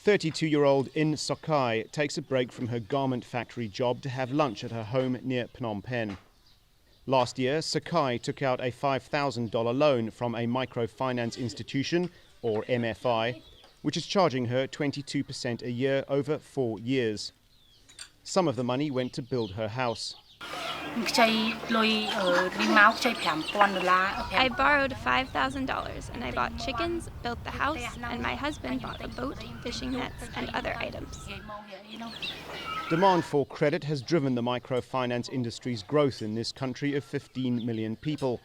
32-year-old In Sokai takes a break from her garment factory job to have lunch at her home near Phnom Penh. Last year, Sakai took out a $5,000 loan from a microfinance institution, or MFI, which is charging her 22% a year over 4 years. Some of the money went to build her house. I borrowed $5,000 and I bought chickens, built the house, and my husband bought a boat, fishing nets, and other items. Demand for credit has driven the microfinance industry's growth in this country of 15 million people.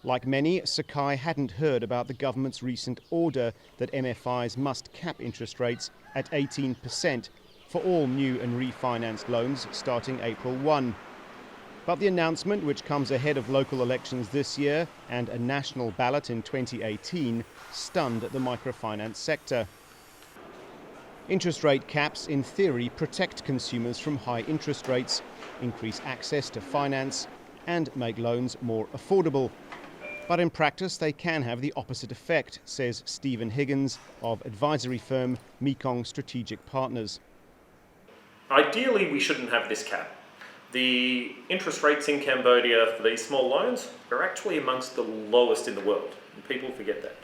Like many, Sakai hadn't heard about the government's recent order that MFIs must cap interest rates at 18% for all new and refinanced loans starting April 1. But the announcement, which comes ahead of local elections this year and a national ballot in 2018, stunned the microfinance sector. Interest rate caps, in theory, protect consumers from high interest rates, increase access to finance, and make loans more affordable. But in practice, they can have the opposite effect, says Stephen Higgins of advisory firm Mekong Strategic Partners. Ideally, we shouldn't have this cap. The interest rates in Cambodia for these small loans are actually amongst the lowest in the world, and people forget that.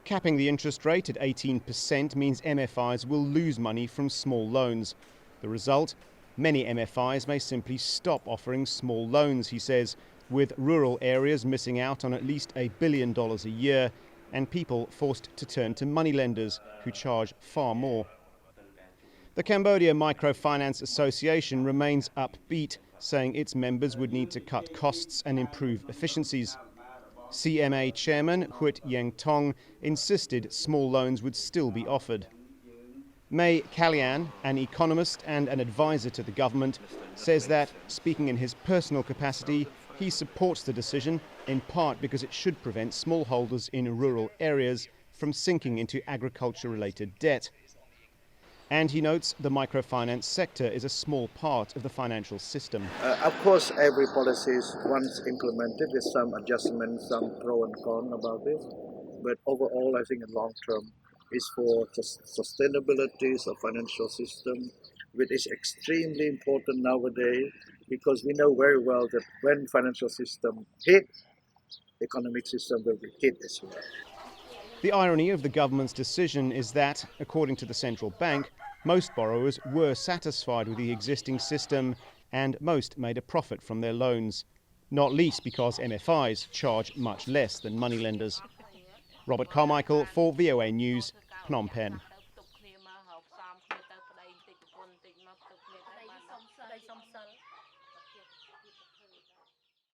Capping the interest rate at 18% means MFIs will lose money from small loans. The result? Many MFIs may simply stop offering small loans, he says, with rural areas missing out on at least $1 billion a year and people forced to turn to moneylenders who charge far more. The Cambodia Microfinance Association remains upbeat, saying its members would need to cut costs and improve efficiencies. CMA chairman Huit Yang Tong insisted small loans would still be offered. May Kalyan, an economist and an advisor to the government, says that, speaking in his personal capacity, he supports the decision in part because it should prevent smallholders in rural areas from sinking into agriculture-related debt. And he notes the microfinance sector is a small part of the financial system. Of course, every policy is once implemented with some adjustments, some pro and con about it. But overall, I think in long term, is for sustainability of financial system, which is extremely important nowadays because we know very well that when financial system hit, economic system will be hit as well. The irony of the government's decision is that, according to the central bank, most borrowers were satisfied with the existing system and most made a profit from their loans, not least because MFIs charge much less than moneylenders. Robert Carmichael for VOA News, Phnom Penh.